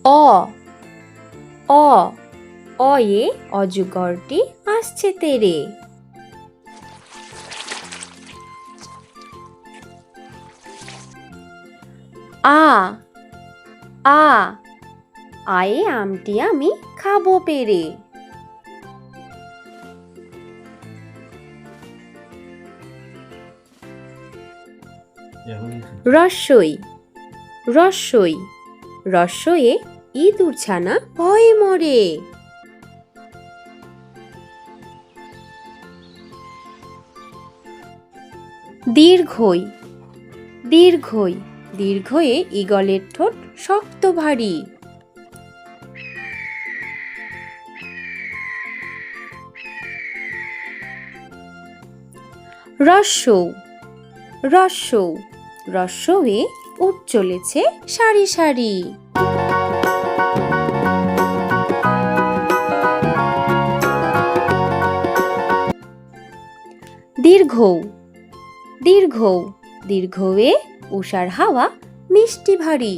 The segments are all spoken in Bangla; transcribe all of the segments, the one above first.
অ অ অয়ে অজগরটি আসছে তেরে। আ আ আয়ে আমটি আমি খাবো পেরে। রস্বই রস্বই রস্বয়ে ইঁদুর ছানা ভয়ে মরে। দীর্ঘই দীর্ঘই দীর্ঘয়ে ঈগলের ঠোঁট শক্ত ভারী। রস্যৌ রস্যৌ রস্যয়ে উট চলেছে সারি সারি। দীর্ঘৌ দীর্ঘৌ দীর্ঘয়ে উষার হাওয়া মিষ্টি ভারী।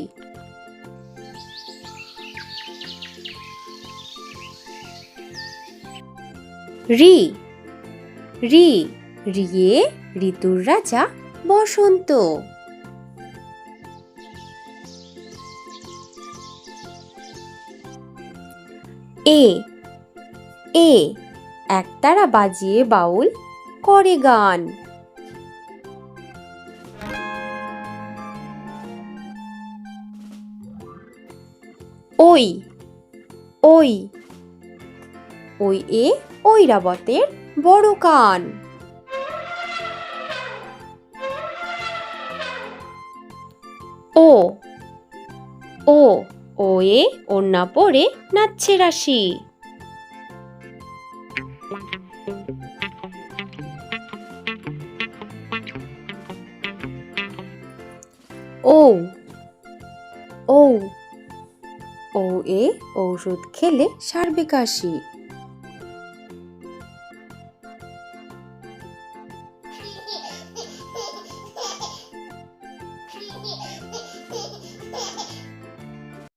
রি রি রিয়ে ঋতুর রাজা বসন্ত। এ এ একতারা বাজিয়ে বাউল করে গান। ওই ওই ওই এ ঐরাবতের বড় কান। ও ও ওয়ে ওড়না পরে নাচছে রাশি। ঔ ঔ ঔ এ ঔষধ খেলে সারবে কাশি।